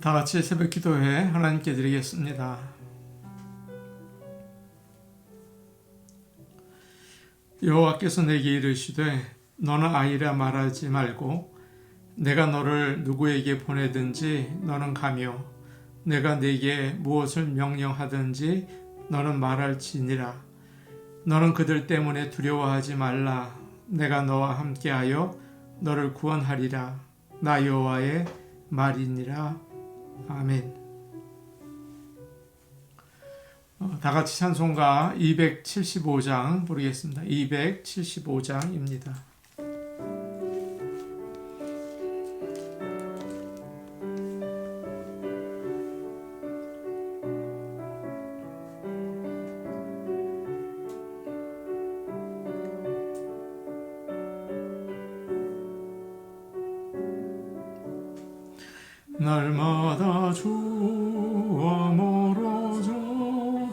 다 같이 새벽 기도회 하나님께 드리겠습니다. 여호와께서 내게 이르시되 너는 아이라 말하지 말고 내가 너를 누구에게 보내든지 너는 가며 내가 네게 무엇을 명령하든지 너는 말할지니라. 너는 그들 때문에 두려워하지 말라. 내가 너와 함께하여 너를 구원하리라. 나 여호와의 말이니라. 아멘. 다 같이 찬송가 275장 부르겠습니다. 275장입니다. 날마다 주와 멀어져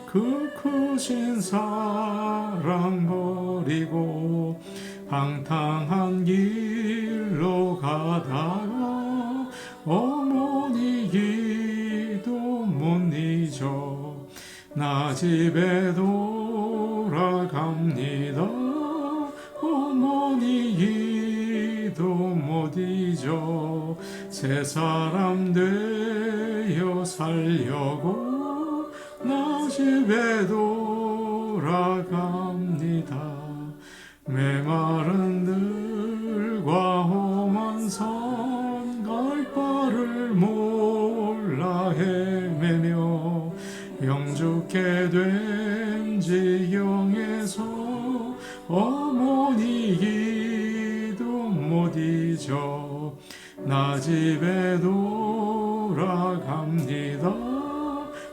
그 크신 사랑 버리고 방탕한 길로 가다가 어머니 기도 못 잊어 나 집에 돌아갑니다. 어머니 기도 못 잊어 새 사람 되어 살려고 나 집에 돌아갑니다. 메마른 들과 험한 산 갈 바를 몰라 헤매며 영죽게 된 지경에서 어머니 기도 못 잊어 나 집에 돌아갑니다.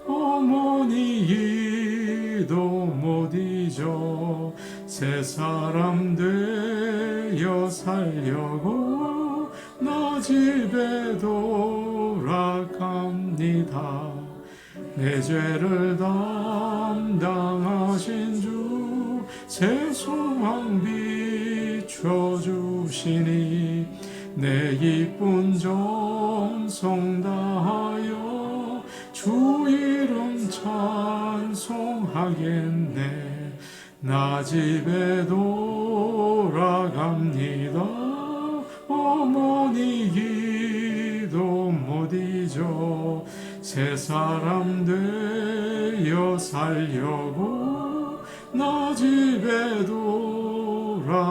어머니 기도 못 잊어 새 사람 되어 살려고 나 집에 돌아갑니다. 내 죄를 담당하신 주 새 소망 비춰주시니 내 기쁜 정성 다하여 주 이름 찬송하겠네. 나 집에 돌아갑니다. 어머니 기도 못 잊어 새 사람 되어 살려고 나 집에 돌아갑니다.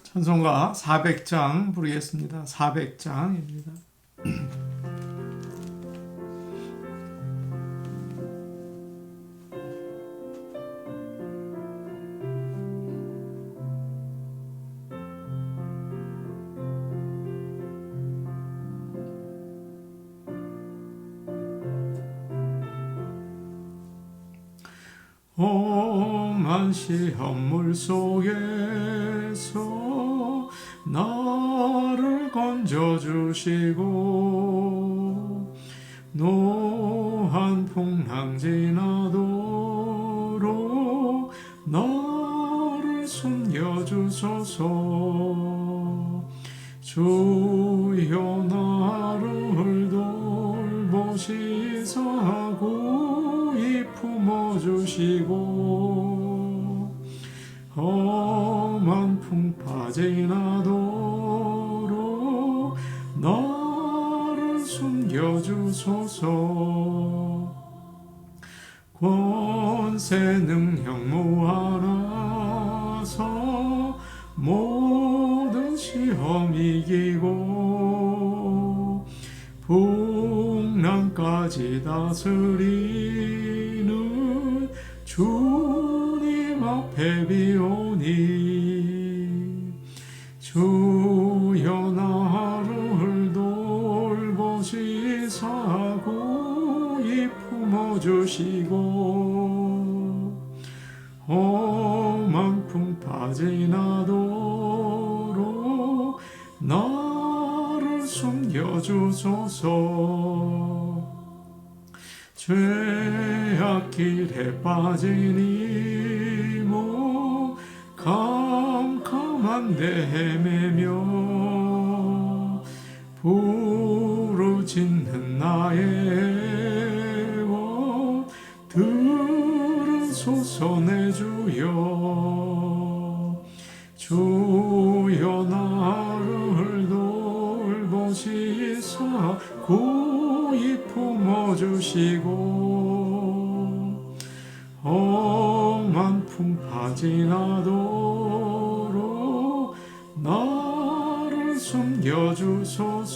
찬송가 400장 부르겠습니다. 400장입니다. 험한 시험물 속에서 나를 건져주시고 노한 풍랑 지나도록 나를 숨겨주소서. 주여 나를 돌보시사 고이 품어주시고 험한 풍파 지나도록 나를 숨겨주소서. 권세 능력 모아놔서 모든 시험 이기고 풍랑까지 다스리는 주님 앞에 비오니 주여 나를 돌보시사 고이 품어주시고 험한 풍파 지나도록 나를 숨겨주소서. 죄악 길에 빠진 이모 캄캄한데 헤매며 주여 나를 돌보시사 고이 품어주시고 험한 풍파 지나도록 나를 숨겨주소서.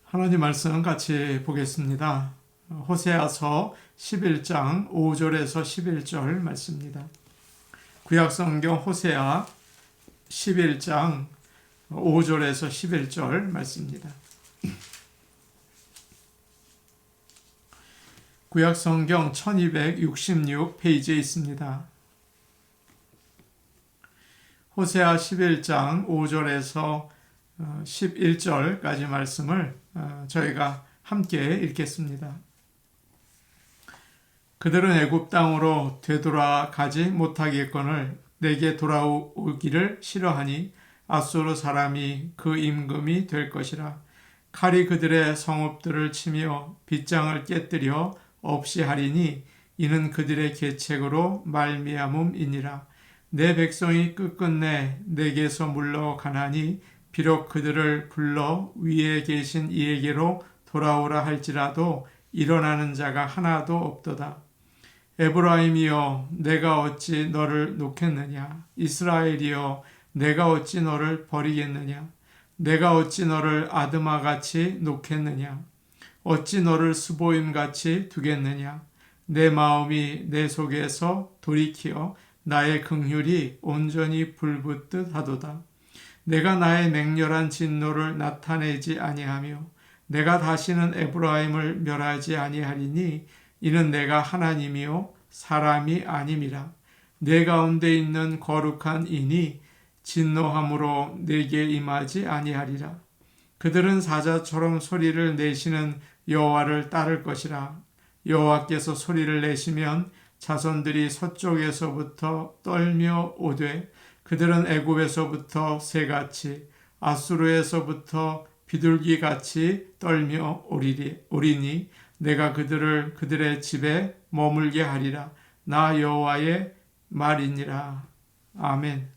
하나님 말씀 같이 보겠습니다. 호세아서 11장 5절에서 11절 말씀입니다. 구약성경 호세아 11장 5절에서 11절 말씀입니다. 구약성경 1266페이지에 있습니다. 호세아 11장 5절에서 11절까지 말씀을 저희가 함께 읽겠습니다. 그들은 애굽 땅으로 되돌아가지 못하겠거늘 내게 돌아오기를 싫어하니 아수르 사람이 그 임금이 될 것이라. 칼이 그들의 성읍들을 치며 빗장을 깨뜨려 없이 하리니 이는 그들의 계책으로 말미암음이니라. 내 백성이 끝끝내 내게서 물러가나니 비록 그들을 불러 위에 계신 이에게로 돌아오라 할지라도 일어나는 자가 하나도 없도다. 에브라임이여 내가 어찌 너를 놓겠느냐. 이스라엘이여 내가 어찌 너를 버리겠느냐. 내가 어찌 너를 아드마같이 놓겠느냐. 어찌 너를 스보임같이 두겠느냐. 내 마음이 내 속에서 돌이키어 나의 긍휼이 온전히 불붙듯 하도다. 내가 나의 맹렬한 진노를 나타내지 아니하며 내가 다시는 에브라임을 멸하지 아니하리니 이는 내가 하나님이요 사람이 아님이라. 내 가운데 있는 거룩한 인이 진노함으로 내게 임하지 아니하리라. 그들은 사자처럼 소리를 내시는 여호와를 따를 것이라. 여호와께서 소리를 내시면 자손들이 서쪽에서부터 떨며 오되 그들은 애굽에서부터 새같이 아수르에서부터 비둘기같이 떨며 오리니 내가 그들을 그들의 집에 머물게 하리라. 나 여호와의 말이니라. 아멘.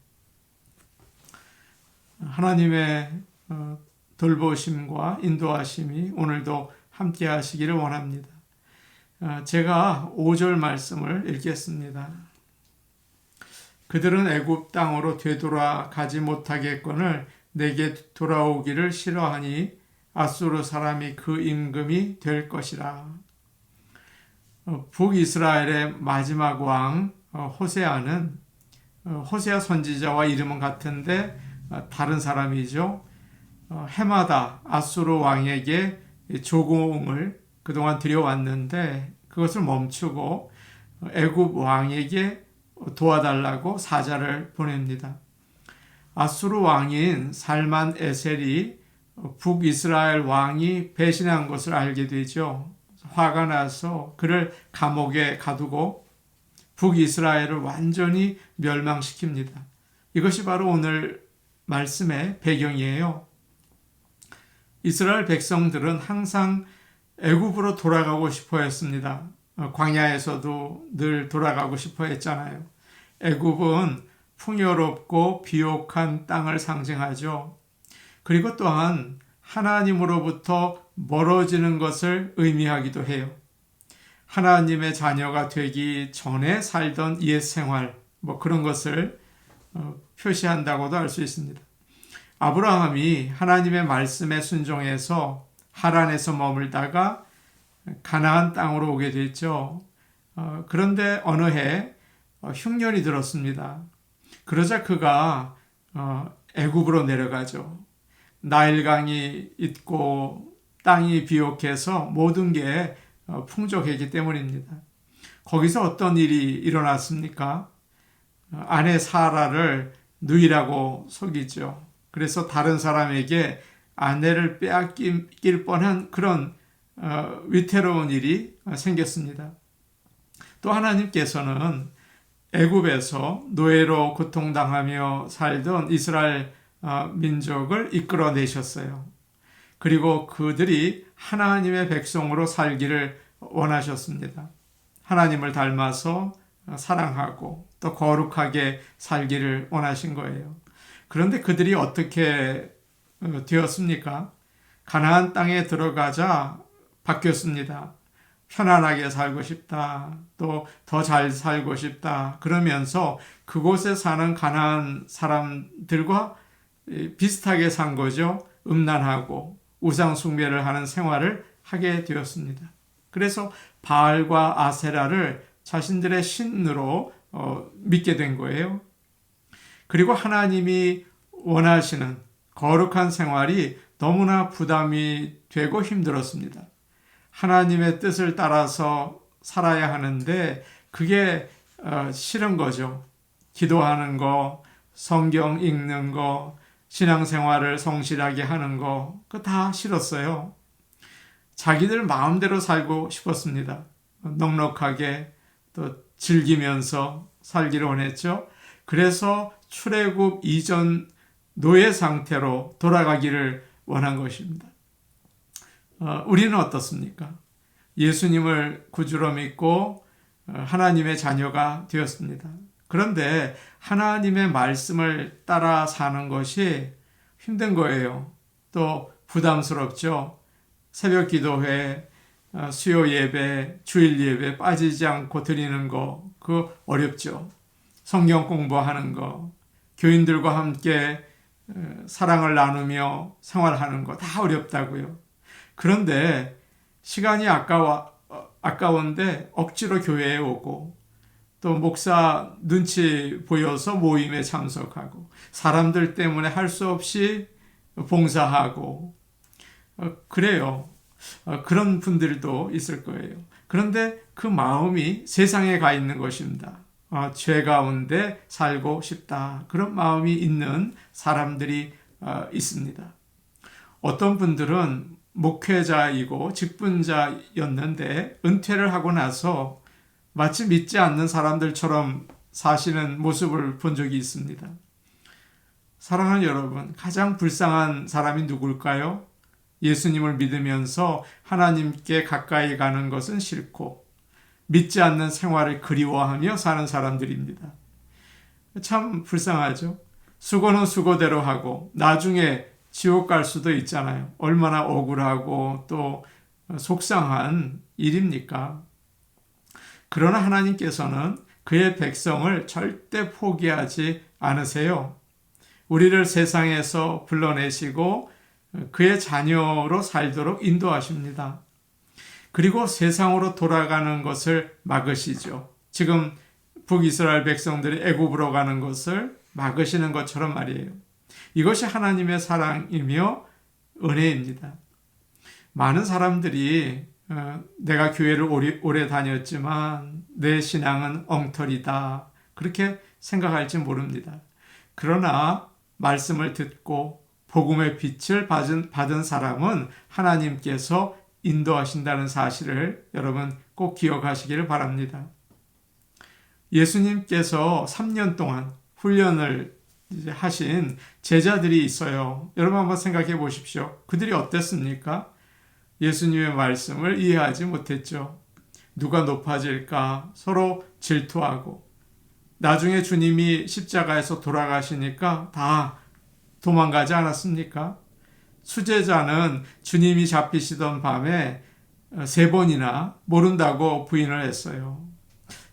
하나님의 돌보심과 인도하심이 오늘도 함께 하시기를 원합니다. 제가 5절 말씀을 읽겠습니다. 그들은 애굽 땅으로 되돌아가지 못하겠거늘 내게 돌아오기를 싫어하니 아수르 사람이 그 임금이 될 것이라. 북이스라엘의 마지막 왕 호세아는 호세아 선지자와 이름은 같은데 다른 사람이죠. 해마다 아수르 왕에게 조공을 그동안 드려왔는데 그것을 멈추고 애굽 왕에게 도와달라고 사자를 보냅니다. 아수르 왕인 살만 에셀이 북이스라엘 왕이 배신한 것을 알게 되죠. 화가 나서 그를 감옥에 가두고 북이스라엘을 완전히 멸망시킵니다. 이것이 바로 오늘 말씀의 배경이에요. 이스라엘 백성들은 항상 애굽으로 돌아가고 싶어 했습니다. 광야에서도 늘 돌아가고 싶어 했잖아요. 애굽은 풍요롭고 비옥한 땅을 상징하죠. 그리고 또한 하나님으로부터 멀어지는 것을 의미하기도 해요. 하나님의 자녀가 되기 전에 살던 옛 생활, 그런 것을 표시한다고도 할 수 있습니다. 아브라함이 하나님의 말씀에 순종해서 하란에서 머물다가 가나안 땅으로 오게 됐죠. 그런데 어느 해 흉년이 들었습니다. 그러자 그가 애굽으로 내려가죠. 나일강이 있고 땅이 비옥해서 모든 게 풍족했기 때문입니다. 거기서 어떤 일이 일어났습니까? 아내 사라를 누이라고 속이죠. 그래서 다른 사람에게 아내를 빼앗길 뻔한 그런 위태로운 일이 생겼습니다. 또 하나님께서는 애굽에서 노예로 고통당하며 살던 이스라엘 민족을 이끌어내셨어요. 그리고 그들이 하나님의 백성으로 살기를 원하셨습니다. 하나님을 닮아서 사랑하고 또 거룩하게 살기를 원하신 거예요. 그런데 그들이 어떻게 되었습니까? 가나안 땅에 들어가자 바뀌었습니다. 편안하게 살고 싶다. 또 더 잘 살고 싶다. 그러면서 그곳에 사는 가나안 사람들과 비슷하게 산 거죠. 음란하고 우상 숭배를 하는 생활을 하게 되었습니다. 그래서 바알과 아세라를 자신들의 신으로 믿게 된 거예요. 그리고 하나님이 원하시는 거룩한 생활이 너무나 부담이 되고 힘들었습니다. 하나님의 뜻을 따라서 살아야 하는데 그게 싫은 거죠. 기도하는 거, 성경 읽는 거, 신앙생활을 성실하게 하는 거, 그거 다 싫었어요. 자기들 마음대로 살고 싶었습니다. 넉넉하게 또 즐기면서 살기를 원했죠. 그래서 출애굽 이전 노예 상태로 돌아가기를 원한 것입니다. 우리는 어떻습니까? 예수님을 구주로 믿고 하나님의 자녀가 되었습니다. 그런데 하나님의 말씀을 따라 사는 것이 힘든 거예요. 또 부담스럽죠. 새벽 기도회, 수요 예배, 주일 예배 빠지지 않고 드리는 거, 그거 어렵죠. 성경 공부하는 거, 교인들과 함께 사랑을 나누며 생활하는 거 다 어렵다고요. 그런데 시간이 아까운데 억지로 교회에 오고 또 목사 눈치 보여서 모임에 참석하고 사람들 때문에 할 수 없이 봉사하고 그래요. 그런 분들도 있을 거예요. 그런데 그 마음이 세상에 가 있는 것입니다. 죄 가운데 살고 싶다. 그런 마음이 있는 사람들이 있습니다. 어떤 분들은 목회자이고 직분자였는데 은퇴를 하고 나서 마치 믿지 않는 사람들처럼 사시는 모습을 본 적이 있습니다. 사랑하는 여러분, 가장 불쌍한 사람이 누굴까요? 예수님을 믿으면서 하나님께 가까이 가는 것은 싫고 믿지 않는 생활을 그리워하며 사는 사람들입니다. 참 불쌍하죠? 수고는 수고대로 하고 나중에 지옥 갈 수도 있잖아요. 얼마나 억울하고 또 속상한 일입니까? 그러나 하나님께서는 그의 백성을 절대 포기하지 않으세요. 우리를 세상에서 불러내시고 그의 자녀로 살도록 인도하십니다. 그리고 세상으로 돌아가는 것을 막으시죠. 지금 북이스라엘 백성들이 애굽으로 가는 것을 막으시는 것처럼 말이에요. 이것이 하나님의 사랑이며 은혜입니다. 많은 사람들이 내가 교회를 오래 다녔지만 내 신앙은 엉터리다. 그렇게 생각할지 모릅니다. 그러나 말씀을 듣고 복음의 빛을 받은 사람은 하나님께서 인도하신다는 사실을 여러분 꼭 기억하시기를 바랍니다. 예수님께서 3년 동안 훈련을 하신 제자들이 있어요. 여러분 한번 생각해 보십시오. 그들이 어땠습니까? 예수님의 말씀을 이해하지 못했죠. 누가 높아질까 서로 질투하고 나중에 주님이 십자가에서 돌아가시니까 다 도망가지 않았습니까? 수제자는 주님이 잡히시던 밤에 3번이나 모른다고 부인을 했어요.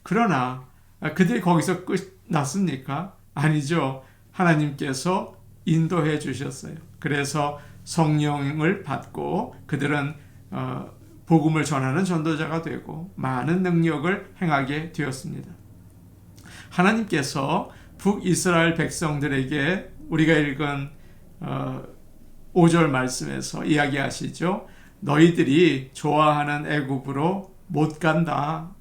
그러나 그들이 거기서 끝났습니까? 아니죠. 하나님께서 인도해 주셨어요. 그래서 성령을 받고 그들은 복음을 전하는 전도자가 되고 많은 능력을 행하게 되었습니다. 하나님께서 북이스라엘 백성들에게 우리가 읽은 5절 말씀에서 이야기하시죠. 너희들이 좋아하는 애굽으로 못 간다.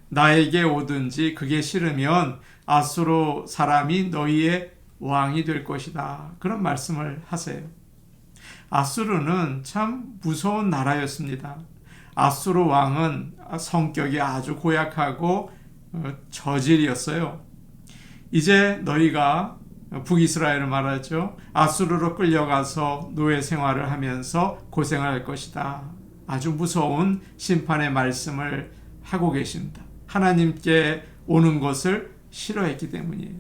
나에게 오든지 그게 싫으면 아수르 사람이 너희의 왕이 될 것이다. 그런 말씀을 하세요. 아수르는 참 무서운 나라였습니다. 아수르 왕은 성격이 아주 고약하고 저질이었어요. 이제 너희가 북이스라엘을 말하죠. 아수르로 끌려가서 노예 생활을 하면서 고생할 것이다. 아주 무서운 심판의 말씀을 하고 계십니다. 하나님께 오는 것을 싫어했기 때문이에요.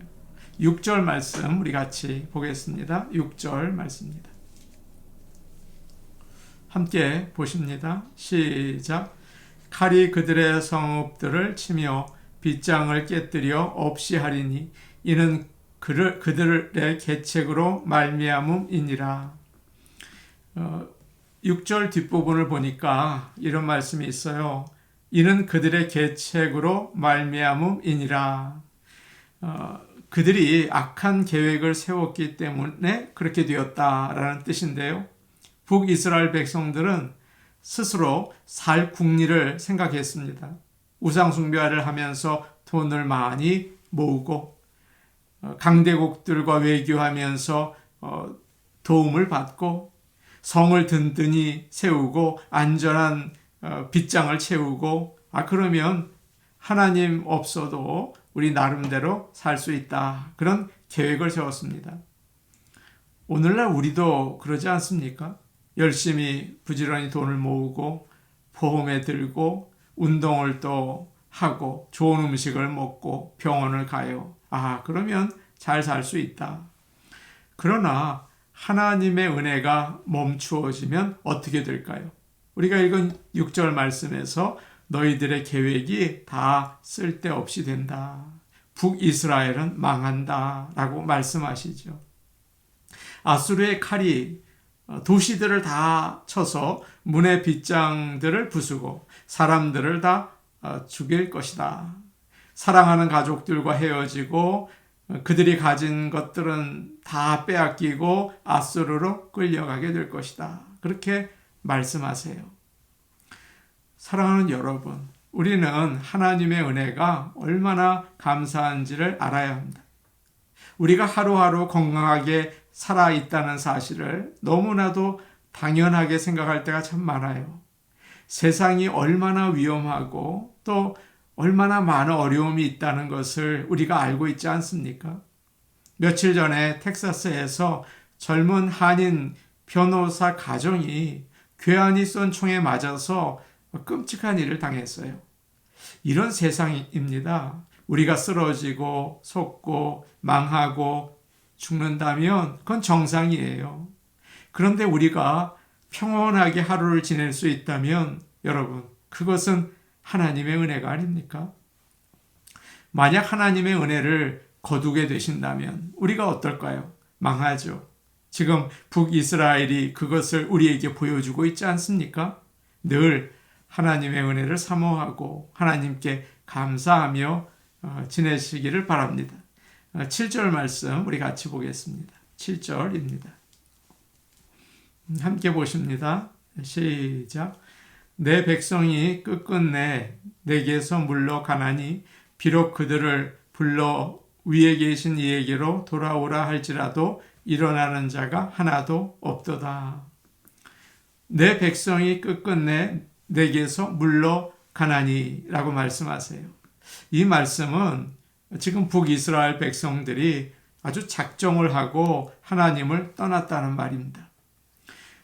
6절 말씀 우리 같이 보겠습니다. 6절 말씀입니다. 함께 보십니다. 시작. 칼이 그들의 성읍들을 치며 빗장을 깨뜨려 없이 하리니 이는 그들의 계책으로 말미암음이니라. 6절 뒷부분을 보니까 이런 말씀이 있어요. 이는 그들의 계책으로 말미암음이니라. 그들이 악한 계획을 세웠기 때문에 그렇게 되었다라는 뜻인데요. 북이스라엘 백성들은 스스로 살 국리를 생각했습니다. 우상숭배를 하면서 돈을 많이 모으고 강대국들과 외교하면서 도움을 받고 성을 든든히 세우고 안전한 빗장을 채우고 그러면 하나님 없어도 우리 나름대로 살 수 있다. 그런 계획을 세웠습니다. 오늘날 우리도 그러지 않습니까? 열심히 부지런히 돈을 모으고 보험에 들고 운동을 또 하고 좋은 음식을 먹고 병원을 가요. 그러면 잘 살 수 있다. 그러나 하나님의 은혜가 멈추어지면 어떻게 될까요? 우리가 읽은 6절 말씀에서 너희들의 계획이 다 쓸데없이 된다. 북이스라엘은 망한다 라고 말씀하시죠. 아수르의 칼이 도시들을 다 쳐서 문의 빗장들을 부수고 사람들을 다 죽일 것이다. 사랑하는 가족들과 헤어지고 그들이 가진 것들은 다 빼앗기고 아수르로 끌려가게 될 것이다. 그렇게 말씀하세요. 사랑하는 여러분, 우리는 하나님의 은혜가 얼마나 감사한지를 알아야 합니다. 우리가 하루하루 건강하게 살아있다는 사실을 너무나도 당연하게 생각할 때가 참 많아요. 세상이 얼마나 위험하고 또 얼마나 많은 어려움이 있다는 것을 우리가 알고 있지 않습니까? 며칠 전에 텍사스에서 젊은 한인 변호사 가정이 괴한이 쏜 총에 맞아서 끔찍한 일을 당했어요. 이런 세상입니다. 우리가 쓰러지고 속고 망하고 죽는다면 그건 정상이에요. 그런데 우리가 평온하게 하루를 지낼 수 있다면 여러분, 그것은 하나님의 은혜가 아닙니까? 만약 하나님의 은혜를 거두게 되신다면 우리가 어떨까요? 망하죠. 지금 북이스라엘이 그것을 우리에게 보여주고 있지 않습니까? 늘 하나님의 은혜를 사모하고 하나님께 감사하며 지내시기를 바랍니다. 7절 말씀 우리 같이 보겠습니다. 7절입니다. 함께 보십니다. 시작. 내 백성이 끝끝내 내게서 물러가나니 비록 그들을 불러 위에 계신 이에게로 돌아오라 할지라도 일어나는 자가 하나도 없도다. 내 백성이 끝끝내 내게서 물러가나니 라고 말씀하세요. 이 말씀은 지금 북이스라엘 백성들이 아주 작정을 하고 하나님을 떠났다는 말입니다.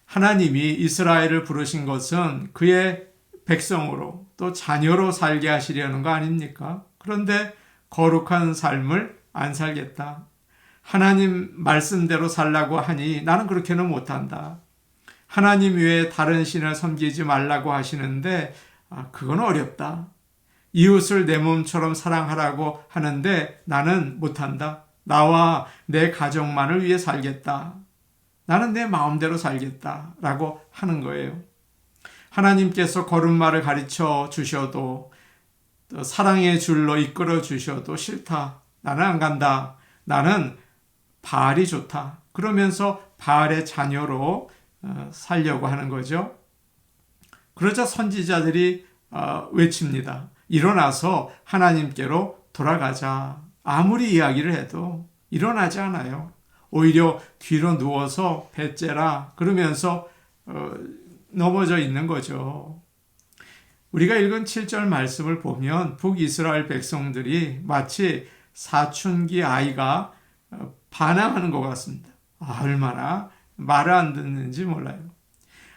하나님이 이스라엘을 부르신 것은 그의 백성으로 또 자녀로 살게 하시려는 거 아닙니까? 그런데 거룩한 삶을 안 살겠다. 하나님 말씀대로 살라고 하니 나는 그렇게는 못한다. 하나님 외에 다른 신을 섬기지 말라고 하시는데 그건 어렵다. 이웃을 내 몸처럼 사랑하라고 하는데 나는 못한다. 나와 내 가족만을 위해 살겠다. 나는 내 마음대로 살겠다. 라고 하는 거예요. 하나님께서 걸음마를 가르쳐 주셔도 사랑의 줄로 이끌어 주셔도 싫다. 나는 안 간다. 나는 바알이 좋다. 그러면서 바알의 자녀로 살려고 하는 거죠. 그러자 선지자들이 외칩니다. 일어나서 하나님께로 돌아가자. 아무리 이야기를 해도 일어나지 않아요. 오히려 뒤로 누워서 배째라 그러면서 넘어져 있는 거죠. 우리가 읽은 7절 말씀을 보면 북이스라엘 백성들이 마치 사춘기 아이가 반항하는 것 같습니다. 얼마나 말을 안 듣는지 몰라요.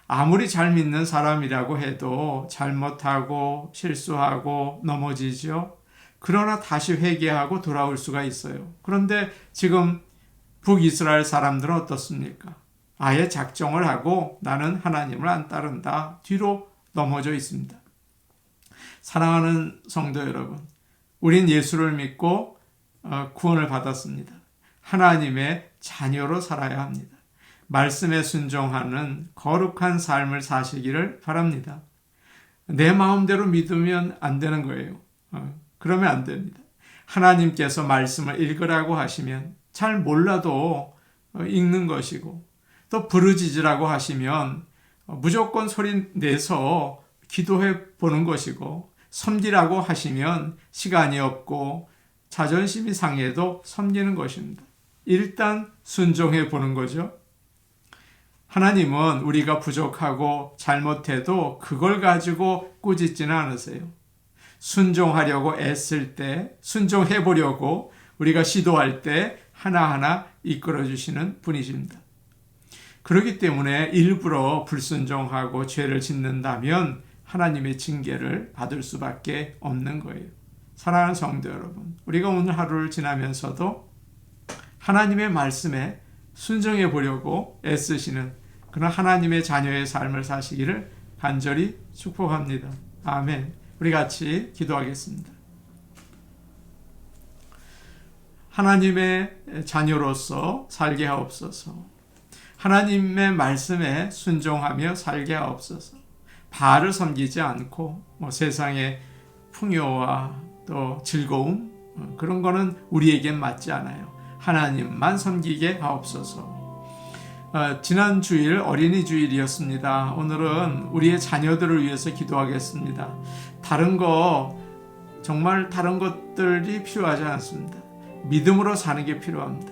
아무리 잘 믿는 사람이라고 해도 잘못하고 실수하고 넘어지죠. 그러나 다시 회개하고 돌아올 수가 있어요. 그런데 지금 북이스라엘 사람들은 어떻습니까? 아예 작정을 하고 나는 하나님을 안 따른다. 뒤로 넘어져 있습니다. 사랑하는 성도 여러분, 우린 예수를 믿고 구원을 받았습니다. 하나님의 자녀로 살아야 합니다. 말씀에 순종하는 거룩한 삶을 사시기를 바랍니다. 내 마음대로 믿으면 안 되는 거예요. 그러면 안 됩니다. 하나님께서 말씀을 읽으라고 하시면 잘 몰라도 읽는 것이고, 또 부르짖으라고 하시면 무조건 소리 내서 기도해 보는 것이고, 섬기라고 하시면 시간이 없고 자존심이 상해도 섬기는 것입니다. 일단 순종해 보는 거죠. 하나님은 우리가 부족하고 잘못해도 그걸 가지고 꾸짖지는 않으세요. 순종하려고 애쓸 때, 순종해 보려고 우리가 시도할 때 하나하나 이끌어 주시는 분이십니다. 그렇기 때문에 일부러 불순종하고 죄를 짓는다면 하나님의 징계를 받을 수밖에 없는 거예요. 사랑하는 성도 여러분, 우리가 오늘 하루를 지나면서도 하나님의 말씀에 순종해 보려고 애쓰시는 그런 하나님의 자녀의 삶을 사시기를 간절히 축복합니다. 아멘. 우리 같이 기도하겠습니다. 하나님의 자녀로서 살게 하옵소서. 하나님의 말씀에 순종하며 살게 하옵소서. 바알을 섬기지 않고 세상의 풍요와 또 즐거움 그런 거는 우리에겐 맞지 않아요. 하나님만 섬기게 하옵소서. 지난 주일 어린이 주일이었습니다. 오늘은 우리의 자녀들을 위해서 기도하겠습니다. 정말 다른 것들이 필요하지 않습니다. 믿음으로 사는 게 필요합니다.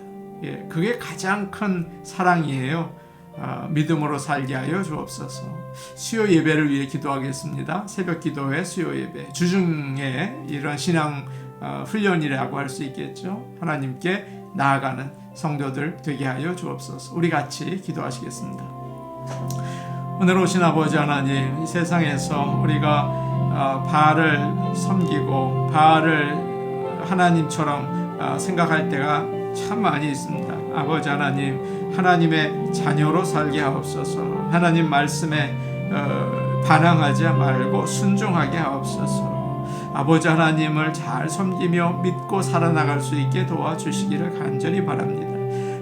그게 가장 큰 사랑이에요. 믿음으로 살게 하여 주옵소서. 수요 예배를 위해 기도하겠습니다. 새벽 기도회, 수요 예배, 주중에 이런 신앙 훈련이라고 할 수 있겠죠. 하나님께 나아가는 성도들 되게 하여 주옵소서. 우리 같이 기도하시겠습니다. 오늘 오신 아버지 하나님, 이 세상에서 우리가 바알을 섬기고 바알을 하나님처럼 생각할 때가 참 많이 있습니다. 아버지 하나님, 하나님의 자녀로 살게 하옵소서. 하나님 말씀에 반항하지 말고 순종하게 하옵소서. 아버지 하나님을 잘 섬기며 믿고 살아나갈 수 있게 도와주시기를 간절히 바랍니다.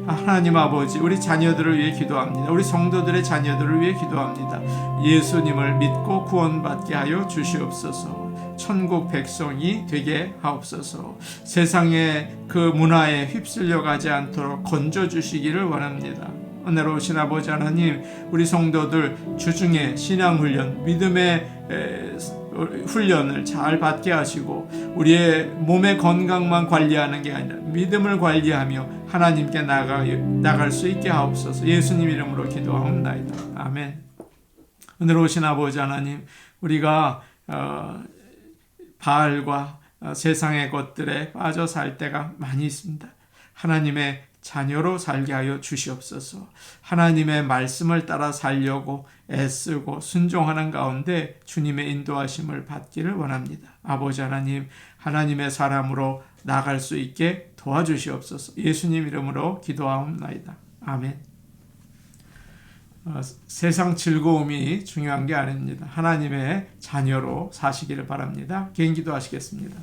하나님 아버지, 우리 자녀들을 위해 기도합니다. 우리 성도들의 자녀들을 위해 기도합니다. 예수님을 믿고 구원받게 하여 주시옵소서. 천국 백성이 되게 하옵소서. 세상의 그 문화에 휩쓸려 가지 않도록 건져주시기를 원합니다. 오늘 오신 아버지 하나님, 우리 성도들 주중에 신앙훈련, 믿음의 훈련을 잘 받게 하시고 우리의 몸의 건강만 관리하는 게 아니라 믿음을 관리하며 하나님께 나갈 수 있게 하옵소서. 예수님 이름으로 기도하옵나이다. 아멘. 오늘 오신 아버지 하나님, 우리가 바알과 세상의 것들에 빠져 살 때가 많이 있습니다. 하나님의 자녀로 살게 하여 주시옵소서. 하나님의 말씀을 따라 살려고 애쓰고 순종하는 가운데 주님의 인도하심을 받기를 원합니다. 아버지 하나님, 하나님의 사람으로 나갈 수 있게 도와주시옵소서. 예수님 이름으로 기도하옵나이다. 아멘. 세상 즐거움이 중요한 게 아닙니다. 하나님의 자녀로 사시기를 바랍니다. 개인 기도하시겠습니다.